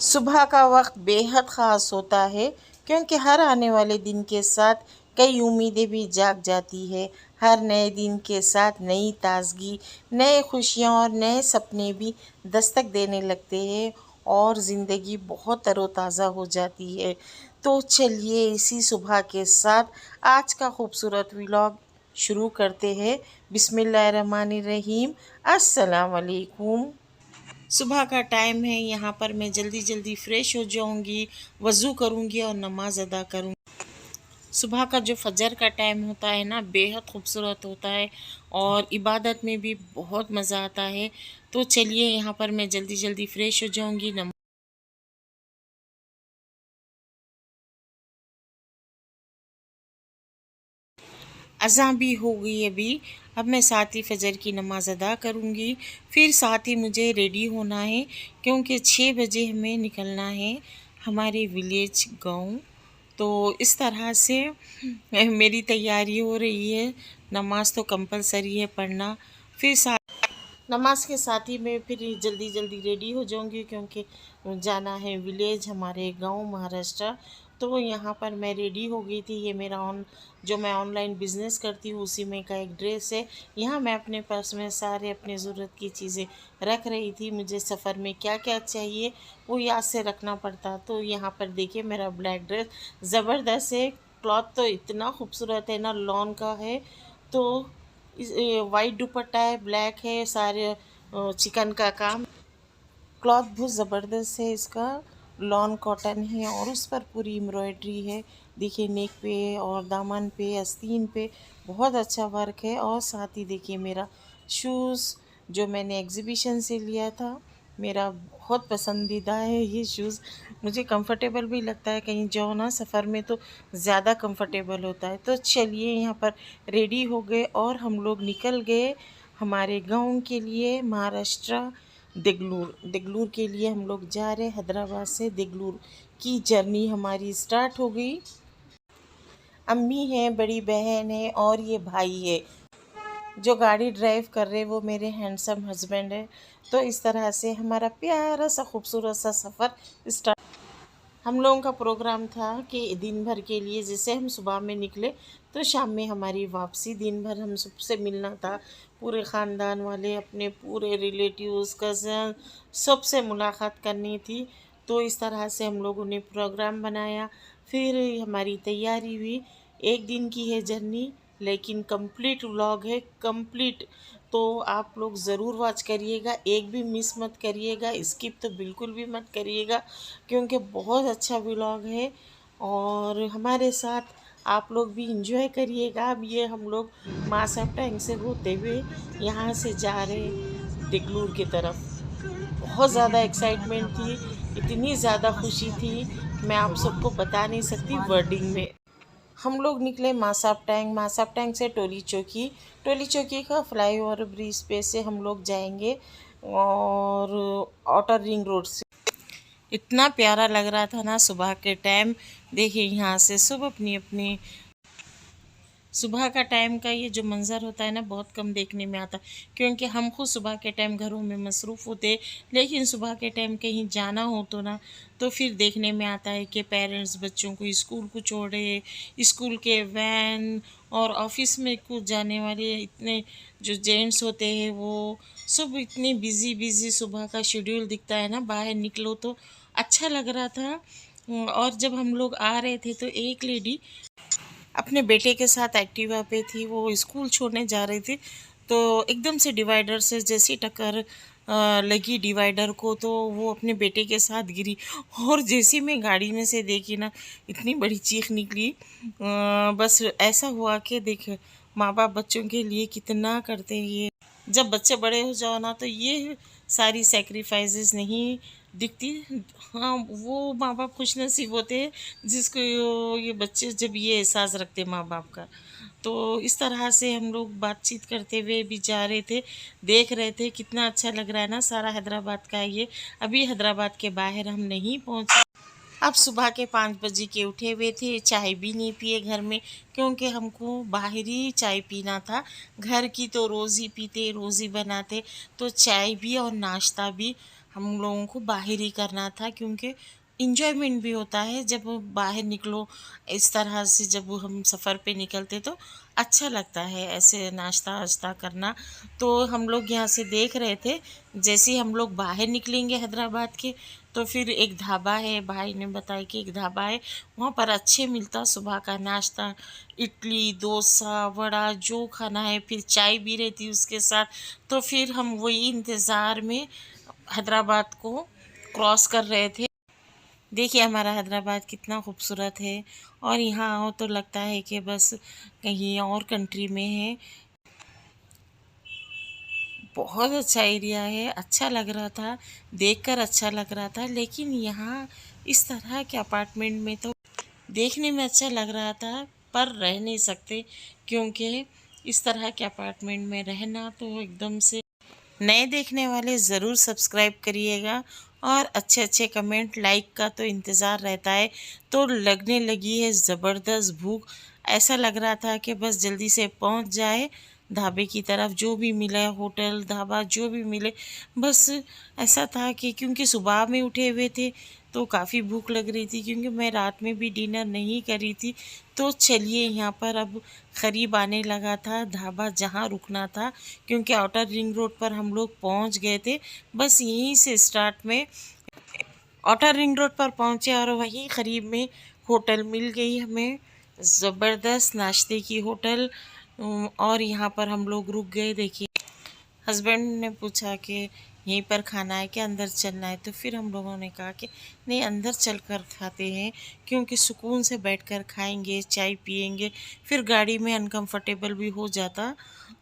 सुबह का वक्त बेहद ख़ास होता है क्योंकि हर आने वाले दिन के साथ कई उम्मीदें भी जाग जाती है। हर नए दिन के साथ नई ताज़गी, नए खुशियाँ और नए सपने भी दस्तक देने लगते हैं और ज़िंदगी बहुत तरोताज़ा हो जाती है। तो चलिए इसी सुबह के साथ आज का खूबसूरत व्लॉग शुरू करते हैं। बिस्मिल्लाहिर्रहमानिर्रहीम। अस्सलाम वालेकुम। सुबह का टाइम है, यहाँ पर मैं जल्दी जल्दी फ़्रेश हो जाऊँगी, वज़ू करूँगी और नमाज़ अदा करूँगी। सुबह का जो फजर का टाइम होता है ना, बेहद खूबसूरत होता है और इबादत में भी बहुत मज़ा आता है। तो चलिए यहाँ पर मैं जल्दी जल्दी फ़्रेश हो जाऊँगी। अज़ान भी हो गई अभी। अब मैं साथ ही फ़जर की नमाज़ अदा करूँगी। फिर साथ ही मुझे रेडी होना है क्योंकि 6 बजे हमें निकलना है हमारे विलेज गाँव। तो इस तरह से मेरी तैयारी हो रही है। नमाज़ तो कंपलसरी है पढ़ना। फिर साथ नमाज के साथ ही मैं फिर जल्दी जल्दी रेडी हो जाऊंगी क्योंकि जाना है विलेज, हमारे गांव महाराष्ट्र। तो यहाँ पर मैं रेडी हो गई थी। ये मेरा जो मैं ऑनलाइन बिज़नेस करती हूँ उसी में का एक ड्रेस है। यहाँ मैं अपने पर्स में सारे अपने ज़रूरत की चीज़ें रख रही थी। मुझे सफ़र में क्या क्या चाहिए वो याद से रखना पड़ता। तो यहाँ पर देखिए मेरा ब्लैक ड्रेस ज़बरदस्त है। क्लॉथ तो इतना खूबसूरत है ना, लॉन का है। तो वाइट दुपट्टा है, ब्लैक है, सारे चिकन का काम। क्लॉथ बहुत ज़बरदस्त है इसका, लॉन कॉटन है और उस पर पूरी एम्ब्रॉयडरी है। देखिए नेक पे और दामन पे, आस्तीन पे बहुत अच्छा वर्क है। और साथ ही देखिए मेरा शूज़ जो मैंने एग्ज़िबिशन से लिया था, मेरा बहुत पसंदीदा है ये शूज़। मुझे कंफर्टेबल भी लगता है, कहीं जाओ ना सफ़र में तो ज़्यादा कंफर्टेबल होता है। तो चलिए यहाँ पर रेडी हो गए और हम लोग निकल गए हमारे गांव के लिए, महाराष्ट्र देगलूर। देगलूर के लिए हम लोग जा रहे, हैदराबाद से देगलूर की जर्नी हमारी स्टार्ट हो गई। अम्मी है, बड़ी बहन है और ये भाई है। जो गाड़ी ड्राइव कर रहे वो मेरे हैंडसम हस्बैंड है। तो इस तरह से हमारा प्यारा सा खूबसूरत सा सफ़र स्टार्ट। हम लोगों का प्रोग्राम था कि दिन भर के लिए, जैसे हम सुबह में निकले तो शाम में हमारी वापसी। दिन भर हम सबसे मिलना था, पूरे ख़ानदान वाले, अपने पूरे रिलेटिव्स, कज़न, सबसे मुलाकात करनी थी। तो इस तरह से हम लोगों ने प्रोग्राम बनाया। फिर हमारी तैयारी हुई। एक दिन की है जर्नी लेकिन कंप्लीट व्लॉग है, कंप्लीट। तो आप लोग ज़रूर वॉच करिएगा, एक भी मिस मत करिएगा, स्किप तो बिल्कुल भी मत करिएगा क्योंकि बहुत अच्छा व्लॉग है। और हमारे साथ आप लोग भी इंजॉय करिएगा। अब ये हम लोग मासप टैंक से होते हुए यहाँ से जा रहे देगलूर की तरफ। बहुत ज़्यादा एक्साइटमेंट थी, इतनी ज़्यादा खुशी थी, मैं आप सबको बता नहीं सकती वर्डिंग में। हम लोग निकले मासाप टैंक, मासाप टैंक से टोली चौकी, टोली चौकी का फ्लाईओवर ब्रिज पे से हम लोग जाएंगे और आउटर रिंग रोड से। इतना प्यारा लग रहा था ना सुबह के टाइम। देखिए यहाँ से सब अपनी अपनी सुबह का टाइम का ये जो मंज़र होता है ना, बहुत कम देखने में आता, क्योंकि हम खुद सुबह के टाइम घरों में मसरूफ़ होते। लेकिन सुबह के टाइम कहीं जाना हो तो ना, तो फिर देखने में आता है कि पेरेंट्स बच्चों को स्कूल को छोड़े, स्कूल के वैन और ऑफिस में कुछ जाने वाले इतने जो जेंट्स होते हैं वो सब इतनी बिज़ी बिज़ी, सुबह का शेड्यूल दिखता है ना, बाहर निकलो तो अच्छा लग रहा था। और जब हम लोग आ रहे थे तो एक लेडी अपने बेटे के साथ एक्टिवा पे थी, वो स्कूल छोड़ने जा रही थी। तो एकदम से डिवाइडर से जैसी टक्कर लगी डिवाइडर को, तो वो अपने बेटे के साथ गिरी। और जैसी मैं गाड़ी में से देखी ना, इतनी बड़ी चीख निकली। बस ऐसा हुआ कि देख, माँ बाप बच्चों के लिए कितना करते हैं ये। जब बच्चे बड़े हो जाओ ना तो ये सारी सेक्रीफाइसेस नहीं दिखती। हाँ, वो माँ बाप खुश नसीब होते हैं जिसको ये बच्चे जब ये एहसास रखते माँ बाप का। तो इस तरह से हम लोग बातचीत करते हुए भी जा रहे थे, देख रहे थे कितना अच्छा लग रहा है ना सारा हैदराबाद का ये। अभी हैदराबाद के बाहर हम नहीं पहुँचे। अब सुबह के 5 बजे के उठे हुए थे, चाय भी नहीं पिए घर में क्योंकि हमको बाहर ही चाय पीना था। घर की तो रोज़ ही पीते, रोज़ ही बनाते, तो चाय भी और नाश्ता भी हम लोगों को बाहर ही करना था, क्योंकि इंजॉयमेंट भी होता है जब बाहर निकलो। इस तरह से जब हम सफ़र पे निकलते तो अच्छा लगता है ऐसे नाश्ता वाश्ता करना। तो हम लोग यहाँ से देख रहे थे, जैसे ही हम लोग बाहर निकलेंगे हैदराबाद के, तो फिर एक ढाबा है, भाई ने बताया कि एक ढाबा है, वहाँ पर अच्छे मिलता सुबह का नाश्ता, इडली डोसा वड़ा जो खाना है, फिर चाय भी रहती उसके साथ। तो फिर हम वही इंतज़ार में हैदराबाद को क्रॉस कर रहे थे। देखिए हमारा हैदराबाद कितना खूबसूरत है, और यहाँ आओ तो लगता है कि बस कहीं और कंट्री में है। बहुत अच्छा एरिया है, अच्छा लग रहा था, देखकर अच्छा लग रहा था। लेकिन यहाँ इस तरह के अपार्टमेंट में तो देखने में अच्छा लग रहा था, पर रह नहीं सकते, क्योंकि इस तरह के अपार्टमेंट में रहना तो एकदम से। नए देखने वाले ज़रूर सब्सक्राइब करिएगा, और अच्छे अच्छे कमेंट लाइक का तो इंतज़ार रहता है। तो लगने लगी है ज़बरदस्त भूख, ऐसा लग रहा था कि बस जल्दी से पहुंच जाए ढाबे की तरफ, जो भी मिले होटल ढाबा जो भी मिले, बस ऐसा था कि क्योंकि सुबह में उठे हुए थे तो काफ़ी भूख लग रही थी, क्योंकि मैं रात में भी डिनर नहीं करी थी। तो चलिए यहाँ पर अब करीब आने लगा था ढाबा जहाँ रुकना था, क्योंकि आउटर रिंग रोड पर हम लोग पहुँच गए थे। बस यहीं से स्टार्ट में आउटर रिंग रोड पर पहुँचे, और वहीं करीब में होटल मिल गई हमें, ज़बरदस्त नाश्ते की होटल। और यहाँ पर हम लोग रुक गए। देखिए हस्बैंड ने पूछा कि यहीं पर खाना है कि अंदर चलना है, तो फिर हम लोगों ने कहा कि नहीं, अंदर चलकर खाते हैं, क्योंकि सुकून से बैठकर खाएंगे, चाय पियेंगे, फिर गाड़ी में अनकंफर्टेबल भी हो जाता।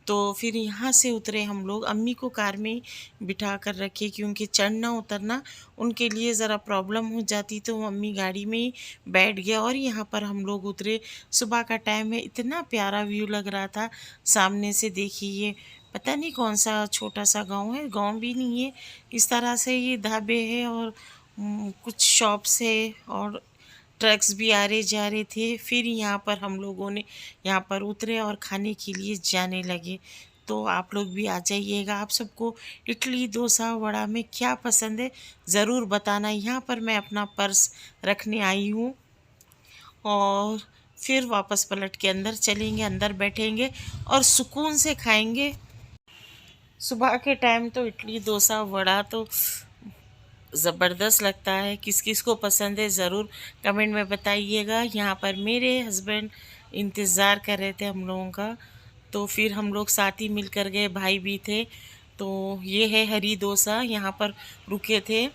तो फिर यहाँ से उतरे हम लोग, अम्मी को कार में ही बिठा कर रखे, क्योंकि चढ़ना उतरना उनके लिए ज़रा प्रॉब्लम हो जाती, तो अम्मी गाड़ी में ही बैठ गया। और यहाँ पर हम लोग उतरे, सुबह का टाइम है, इतना प्यारा व्यू लग रहा था सामने से। देखिए पता नहीं कौन सा छोटा सा गांव है, गांव भी नहीं है, इस तरह से ये ढाबे है, और कुछ शॉप्स है, और ट्रक्स भी आ रहे जा रहे थे। फिर यहाँ पर हम लोगों ने यहाँ पर उतरे और खाने के लिए जाने लगे। तो आप लोग भी आ जाइएगा। आप सबको इडली डोसा वड़ा में क्या पसंद है ज़रूर बताना। यहाँ पर मैं अपना पर्स रखने आई हूँ, और फिर वापस पलट के अंदर चलेंगे, अंदर बैठेंगे और सुकून से खाएंगे। सुबह के टाइम तो इडली डोसा वड़ा तो ज़बरदस्त लगता है। किस किस को पसंद है ज़रूर कमेंट में बताइएगा। यहाँ पर मेरे हस्बैंड इंतज़ार कर रहे थे हम लोगों का, तो फिर हम लोग साथ ही मिल कर गए, भाई भी थे। तो ये है हरी डोसा, यहाँ पर रुके थे,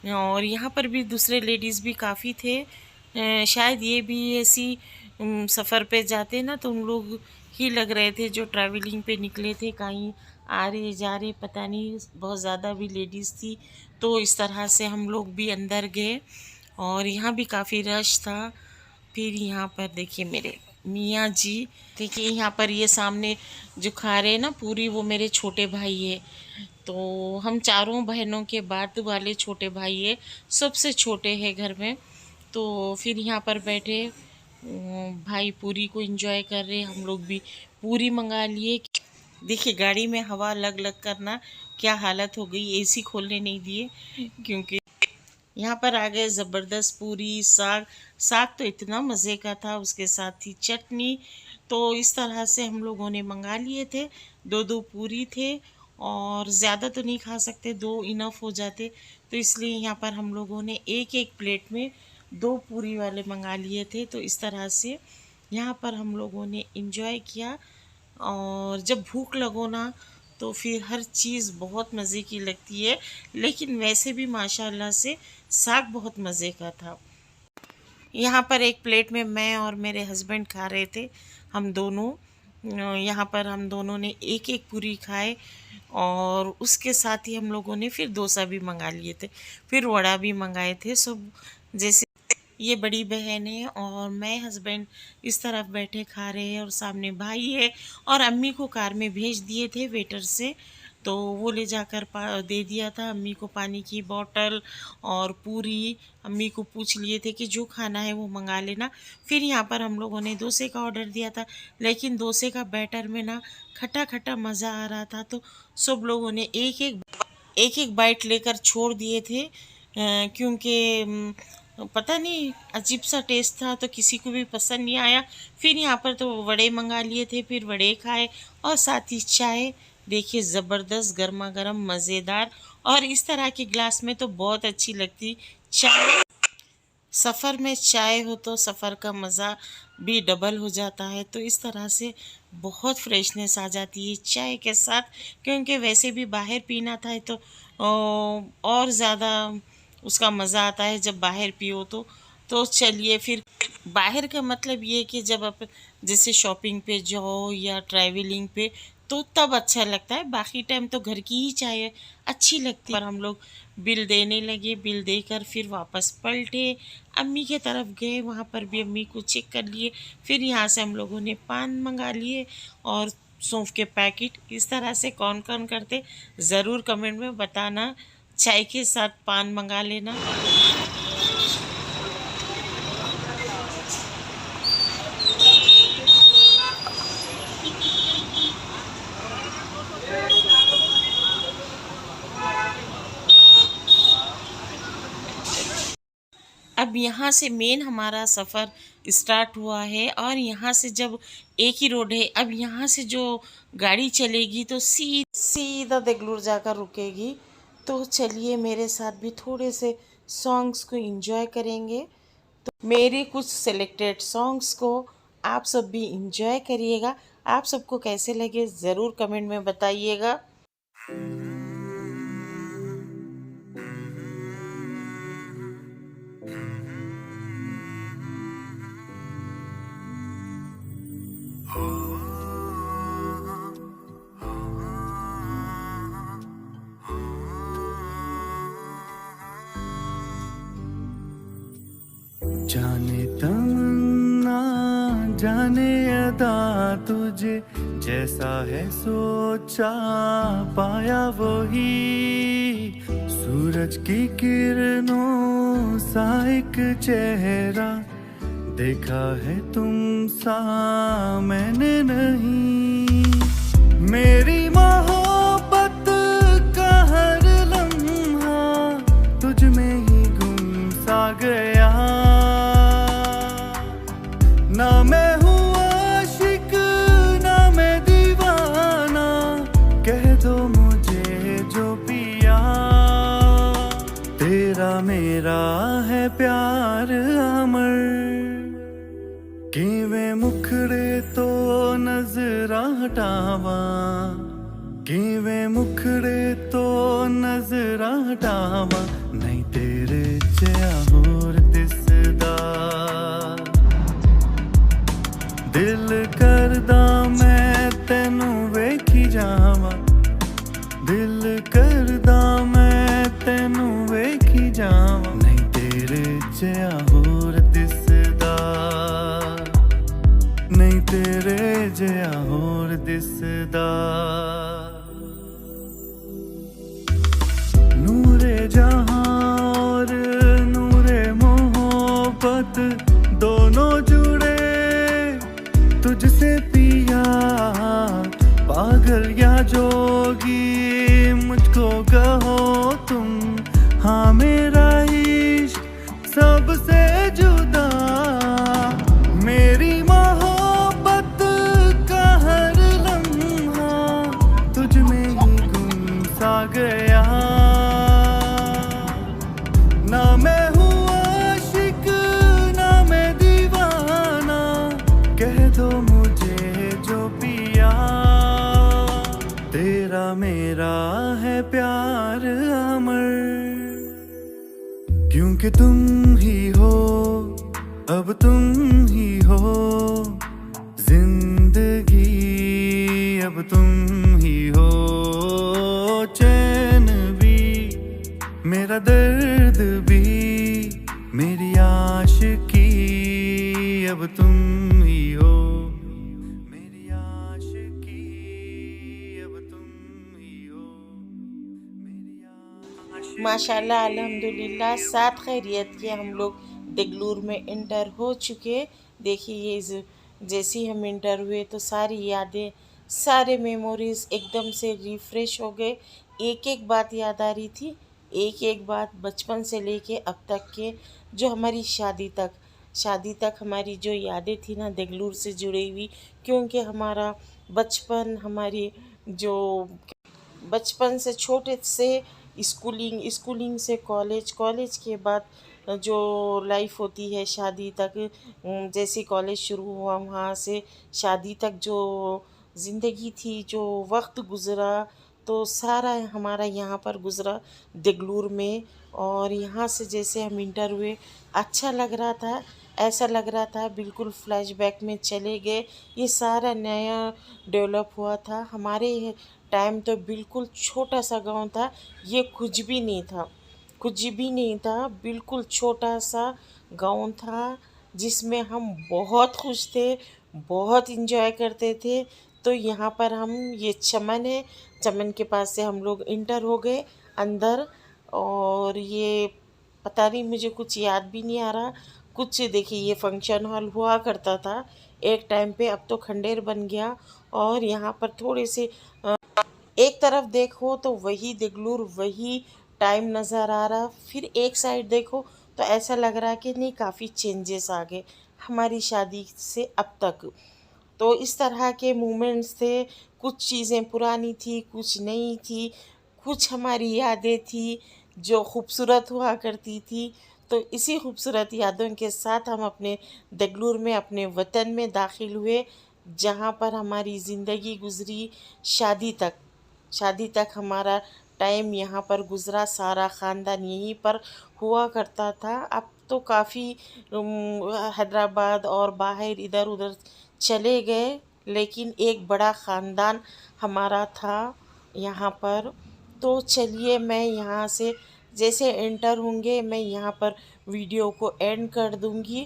और यहाँ पर भी दूसरे लेडीज़ भी काफ़ी थे। शायद ये भी ऐसी सफ़र पे जाते ना, तो उन लोग ही लग रहे थे जो ट्रैवलिंग पे निकले थे, कहीं आ रहे जा रहे पता नहीं, बहुत ज़्यादा भी लेडीज़ थी। तो इस तरह से हम लोग भी अंदर गए, और यहाँ भी काफ़ी रश था। फिर यहाँ पर देखिए मेरे मियाँ जी, देखिए यहाँ पर ये सामने जो खा रहे हैं ना पूरी, वो मेरे छोटे भाई है। तो हम चारों बहनों के बाद वाले छोटे भाई है, सबसे छोटे हैं घर में। तो फिर यहाँ पर बैठे, भाई पूरी को एंजॉय कर रहे, हम लोग भी पूरी मंगा लिए। देखिए गाड़ी में हवा लग लग करना क्या हालत हो गई, एसी खोलने नहीं दिए, क्योंकि यहाँ पर आ गए ज़बरदस्त पूरी साग। साग तो इतना मज़े का था, उसके साथ थी चटनी। तो इस तरह से हम लोगों ने मंगा लिए थे, दो दो पूरी थे, और ज़्यादा तो नहीं खा सकते, दो इनफ हो जाते, तो इसलिए यहाँ पर हम लोगों ने एक एक प्लेट में दो पूरी वाले मंगा लिए थे। तो इस तरह से यहाँ पर हम लोगों ने इंजॉय किया। और जब भूख लगो ना, तो फिर हर चीज़ बहुत मज़े की लगती है। लेकिन वैसे भी माशाल्लाह से साग बहुत मज़े का था। यहाँ पर एक प्लेट में मैं और मेरे हस्बैंड खा रहे थे, हम दोनों। यहाँ पर हम दोनों ने एक एक पूरी खाए, और उसके साथ ही हम लोगों ने फिर डोसा भी मंगा लिए थे, फिर वड़ा भी मंगाए थे। सब जैसे ये बड़ी बहन है और मैं हस्बैंड इस तरफ बैठे खा रहे हैं, और सामने भाई है, और अम्मी को कार में भेज दिए थे वेटर से, तो वो ले जाकर दे दिया था अम्मी को पानी की बोतल और पूरी। अम्मी को पूछ लिए थे कि जो खाना है वो मंगा लेना। फिर यहाँ पर हम लोगों ने डोसे का ऑर्डर दिया था, लेकिन डोसे का बैटर में ना खट्टा खट्टा मज़ा आ रहा था, तो सब लोगों ने एक एक एक एक बाइट लेकर छोड़ दिए थे, क्योंकि पता नहीं अजीब सा टेस्ट था तो किसी को भी पसंद नहीं आया। फिर यहाँ पर तो वड़े मंगा लिए थे, फिर वड़े खाए और साथ ही चाय। देखिए ज़बरदस्त गर्मा गर्म मज़ेदार, और इस तरह के ग्लास में तो बहुत अच्छी लगती चाय। सफ़र में चाय हो तो सफ़र का मज़ा भी डबल हो जाता है। तो इस तरह से बहुत फ्रेशनेस आ जाती है चाय के साथ, क्योंकि वैसे भी बाहर पीना था तो और ज़्यादा उसका मज़ा आता है जब बाहर पियो तो चलिए फिर। बाहर का मतलब ये कि जब आप जैसे शॉपिंग पे जाओ या ट्रैवलिंग पे तो तब अच्छा लगता है, बाकी टाइम तो घर की ही चाय अच्छी लगती है। और हम लोग बिल देने लगे, बिल देकर फिर वापस पलटे, अम्मी के तरफ गए, वहाँ पर भी अम्मी को चेक कर लिए। फिर यहाँ से हम लोगों ने पान मंगा लिए और सौंफ के पैकेट। इस तरह से कौन कौन करते ज़रूर कमेंट में बताना। चाय के साथ पान मंगा लेना। अब यहाँ से मेन हमारा सफ़र स्टार्ट हुआ है, और यहाँ से जब एक ही रोड है, अब यहाँ से जो गाड़ी चलेगी तो सीधा देगलूर जाकर रुकेगी। तो चलिए मेरे साथ भी थोड़े से सॉन्ग्स को एंजॉय करेंगे। तो मेरे कुछ सिलेक्टेड सॉन्ग्स को आप सब भी एंजॉय करिएगा। आप सबको कैसे लगे ज़रूर कमेंट में बताइएगा। जाने तमन्ना जाने अदा तुझे जैसा है सोचा पाया वही, सूरज की किरणों सा एक चेहरा देखा है तुम सा मैंने नहीं। मेरी मोहब्बत का हर लम्हा तुझ में ही गुम सा गया। ना मैं हूँ आशिक ना मैं दीवाना, कह दो मुझे जो पिया। तेरा मेरा है प्यार अमर, किवें मुखड़े तो नजरा हटावा, किवें मुखड़े तो नजरा हटावा। नहीं तेरे जया होर दिसदा, दिल करदा मैं तेनू वेखी जावा, दिल करदा मैं तेनू वेखी जावा। नहीं तेरे जया होर दिसदा, नहीं तेरे जया होर दिसदा। नूरे जहां और नूरे मोहब्बत दोनों जुड़े तुझसे पिया। पागल या जोगी मुझको कहो तुम, हाँ मेरा इश्क सबसे जुदा। मेरी मोहब्बत का हर लम्हा तुझ में ही गुम सा गया। ना मैं हूँ आशिक ना मैं दीवाना, कह दो मुझे जो पिया। तेरा मेरा है प्यार अमर, क्योंकि तुम ही हो अब तुम ही हो जिंदगी, अब तुम ही हो चैन भी मेरा दर्द भी मेरी आशिकी। अब तुम ही हो मेरी आशिकी, अब तुम ही हो मेरी आशिकी। माशाल्लाह अल्हम्दुलिल्लाह सात खैरियत के हम लोग देगलूर में इंटर हो चुके। देखिए ये जैसे ही हम इंटर हुए तो सारी यादें सारे मेमोरीज़ एकदम से रिफ़्रेश हो गए एक एक बात याद आ रही थी, एक एक बात बचपन से लेके अब तक के, जो हमारी शादी तक हमारी जो यादें थी ना देगलूर से जुड़ी हुई। क्योंकि हमारा बचपन, हमारी जो बचपन से छोटे से स्कूलिंग, स्कूलिंग से कॉलेज, कॉलेज के बाद जो लाइफ होती है शादी तक, जैसे कॉलेज शुरू हुआ वहाँ से शादी तक जो ज़िंदगी थी, जो वक्त गुज़रा, तो सारा हमारा यहाँ पर गुज़रा देगलूर में। और यहाँ से जैसे हम इंटर हुए, अच्छा लग रहा था, ऐसा लग रहा था बिल्कुल फ्लैशबैक में चले गए। ये सारा नया डेवलप हुआ था। हमारे टाइम तो बिल्कुल छोटा सा गांव था, ये कुछ भी नहीं था, कुछ भी नहीं था, बिल्कुल छोटा सा गांव था जिसमें हम बहुत खुश थे, बहुत इंजॉय करते थे। तो यहाँ पर हम, ये चमन है, चमन के पास से हम लोग इंटर हो गए अंदर। और ये पता नहीं, मुझे कुछ याद भी नहीं आ रहा कुछ। देखिए ये फंक्शन हॉल हुआ करता था एक टाइम पे, अब तो खंडेर बन गया। और यहाँ पर थोड़े से एक तरफ देखो तो वही देगलूर, वही टाइम नज़र आ रहा, फिर एक साइड देखो तो ऐसा लग रहा कि नहीं, काफ़ी चेंजेस आ गए हमारी शादी से अब तक। तो इस तरह के मोमेंट्स थे, कुछ चीज़ें पुरानी थी, कुछ नई थी, कुछ हमारी यादें थी जो खूबसूरत हुआ करती थी। तो इसी खूबसूरत यादों के साथ हम अपने देगलूर में, अपने वतन में दाखिल हुए, जहाँ पर हमारी ज़िंदगी गुज़री शादी तक। शादी तक हमारा टाइम यहाँ पर गुज़रा, सारा ख़ानदान यहीं पर हुआ करता था। अब तो काफ़ी हैदराबाद और बाहर इधर उधर चले गए, लेकिन एक बड़ा ख़ानदान हमारा था यहाँ पर। तो चलिए, मैं यहाँ से जैसे एंटर होंगे, मैं यहाँ पर वीडियो को एंड कर दूँगी।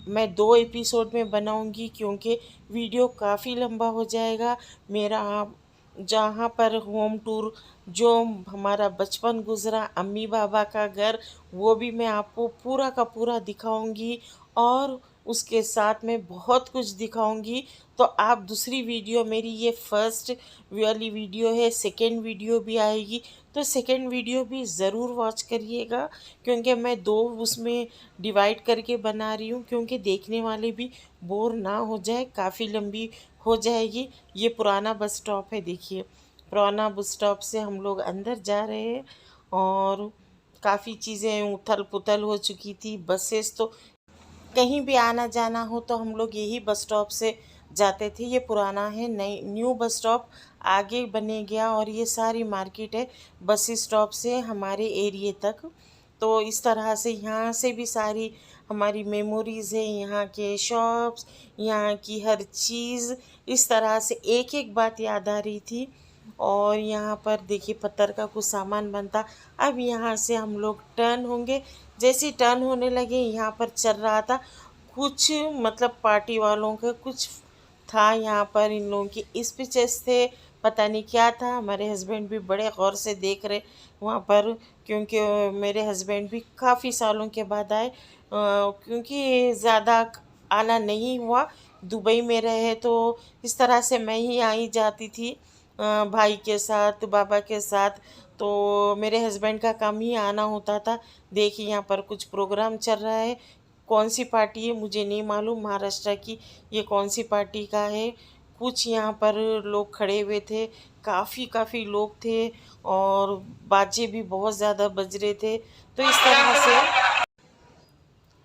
मैं 2 एपिसोड में बनाऊँगी क्योंकि वीडियो काफ़ी लंबा हो जाएगा। मेरा जहाँ पर होम टूर, जो हमारा बचपन गुज़रा, अम्मी बाबा का घर, वो भी मैं आपको पूरा का पूरा दिखाऊंगी। और उसके साथ में बहुत कुछ दिखाऊंगी। तो आप दूसरी वीडियो, मेरी ये फर्स्ट वाली वीडियो है, सेकेंड वीडियो भी आएगी, तो सेकेंड वीडियो भी ज़रूर वॉच करिएगा। क्योंकि मैं 2 उसमें डिवाइड करके बना रही हूँ, क्योंकि देखने वाले भी बोर ना हो जाए, काफ़ी लंबी हो जाएगी। ये पुराना बस स्टॉप है, देखिए पुराना बस स्टॉप से हम लोग अंदर जा रहे हैं। और काफ़ी चीज़ें उथल पुथल हो चुकी थी, बसेस तो कहीं भी आना जाना हो तो हम लोग यही बस स्टॉप से जाते थे। ये पुराना है, नई न्यू बस स्टॉप आगे बने गया। और ये सारी मार्केट है बस स्टॉप से हमारे एरिए तक। तो इस तरह से यहाँ से भी सारी हमारी मेमोरीज़ है, यहाँ के शॉप्स, यहाँ की हर चीज़, इस तरह से एक एक बात याद आ रही थी। और यहाँ पर देखिए पत्थर का कुछ सामान बनता। अब यहाँ से हम लोग टर्न होंगे, जैसे टर्न होने लगे यहाँ पर चल रहा था कुछ, मतलब पार्टी वालों का कुछ था यहाँ पर, इन लोगों की स्पीचेस थे, पता नहीं क्या था। हमारे हस्बैंड भी बड़े गौर से देख रहे वहाँ पर, क्योंकि मेरे हस्बैंड भी काफ़ी सालों के बाद आए, क्योंकि ज़्यादा आना नहीं हुआ, दुबई में रहे तो इस तरह से मैं ही आई जाती थी भाई के साथ, बाबा के साथ। तो मेरे हस्बैंड का काम ही आना होता था। देखिए यहाँ पर कुछ प्रोग्राम चल रहा है, कौन सी पार्टी है मुझे नहीं मालूम, महाराष्ट्र की ये कौन सी पार्टी का है। कुछ यहाँ पर लोग खड़े हुए थे, काफ़ी काफ़ी लोग थे, और बाजे भी बहुत ज़्यादा बज रहे थे। तो इस तरह से,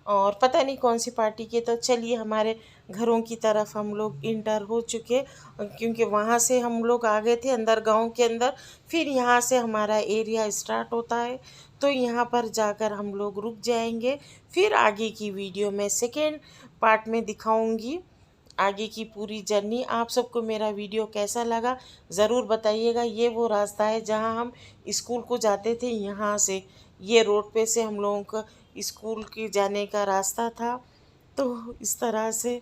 और पता नहीं कौन सी पार्टी के। तो चलिए, हमारे घरों की तरफ हम लोग इंटर हो चुके, क्योंकि वहाँ से हम लोग आ गए थे अंदर, गांव के अंदर। फिर यहाँ से हमारा एरिया स्टार्ट होता है, तो यहाँ पर जाकर हम लोग रुक जाएंगे। फिर आगे की वीडियो में सेकेंड पार्ट में दिखाऊंगी आगे की पूरी जर्नी। आप सबको मेरा वीडियो कैसा लगा ज़रूर बताइएगा। ये वो रास्ता है जहाँ हम स्कूल को जाते थे, यहाँ से ये रोड पे से हम लोगों का स्कूल के जाने का रास्ता था। तो इस तरह से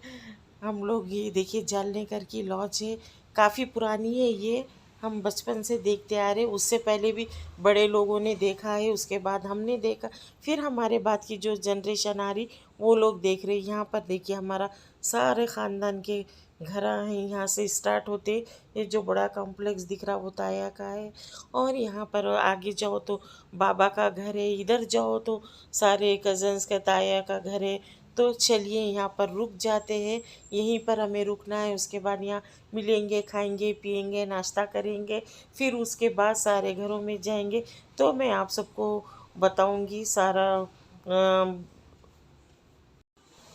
हम लोग, ये देखिए जालनेकर की लॉज है, काफ़ी पुरानी है ये, हम बचपन से देखते आ रहे, उससे पहले भी बड़े लोगों ने देखा है, उसके बाद हमने देखा, फिर हमारे बाद की जो जनरेशन आ रही वो लोग देख रहे। यहाँ पर देखिए हमारा सारे ख़ानदान के घरा है, यहाँ से स्टार्ट होते ये जो बड़ा कॉम्प्लेक्स दिख रहा वो ताया का है। और यहाँ पर आगे जाओ तो बाबा का घर है, इधर जाओ तो सारे कज़न्स का ताया का घर है। तो चलिए यहाँ पर रुक जाते हैं, यहीं पर हमें रुकना है। उसके बाद यहाँ मिलेंगे, खाएंगे पिएंगे, नाश्ता करेंगे, फिर उसके बाद सारे घरों में जाएंगे। तो मैं आप सबको बताऊंगी सारा।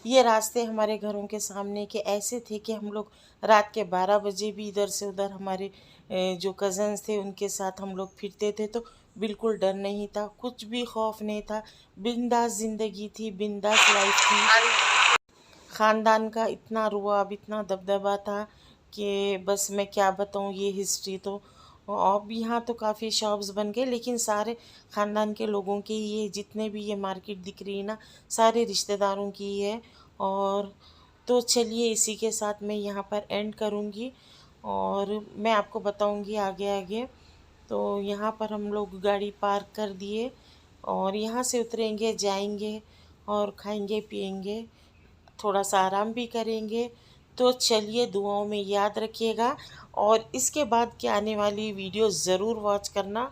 ये रास्ते हमारे घरों के सामने के ऐसे थे कि हम लोग रात के 12 बजे भी इधर से उधर हमारे जो कज़न्स थे उनके साथ हम लोग फिरते थे। तो बिल्कुल डर नहीं था, कुछ भी खौफ नहीं था, बिंदास ज़िंदगी थी, बिंदास लाइफ थी। ख़ानदान का इतना रुआब, इतना दबदबा था कि बस मैं क्या बताऊँ ये हिस्ट्री तो। अब यहाँ तो काफ़ी शॉप्स बन गए, लेकिन सारे ख़ानदान के लोगों के ही है। जितने भी ये मार्केट दिख रही है ना, सारे रिश्तेदारों की ही है। और तो चलिए इसी के साथ मैं यहाँ पर एंड करूँगी और मैं आपको बताऊँगी आगे आगे। तो यहाँ पर हम लोग गाड़ी पार्क कर दिए और यहाँ से उतरेंगे, जाएंगे और खाएंगे पिएंगे, थोड़ा सा आराम भी करेंगे। तो चलिए दुआओं में याद रखिएगा और इसके बाद की आने वाली वीडियो ज़रूर वॉच करना।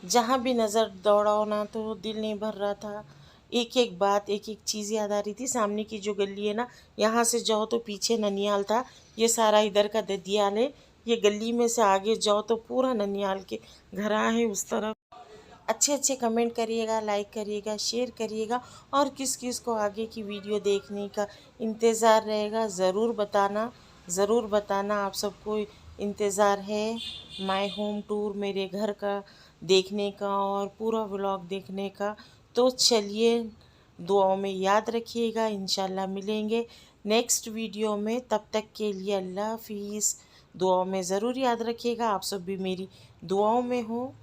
जहाँ भी नज़र दौड़ाओ ना तो दिल नहीं भर रहा था, एक एक बात, एक एक चीज़ याद आ रही थी। सामने की जो गली है ना, यहाँ से जाओ तो पीछे ननियाल था, ये सारा इधर का ददियाल है। ये गली में से आगे जाओ तो पूरा ननियाल के घरा है उस तरफ। अच्छे अच्छे कमेंट करिएगा, लाइक करिएगा, शेयर करिएगा और किस किस को आगे की वीडियो देखने का इंतज़ार रहेगा ज़रूर बताना। आप सबको इंतज़ार है माय होम टूर, मेरे घर का देखने का और पूरा व्लॉग देखने का। तो चलिए दुआओं में याद रखिएगा, इंशाल्लाह मिलेंगे नेक्स्ट वीडियो में। तब तक के लिए अल्लाह हाफिज़। दुआओं में ज़रूर याद रखिएगा, आप सब भी मेरी दुआओं में हो।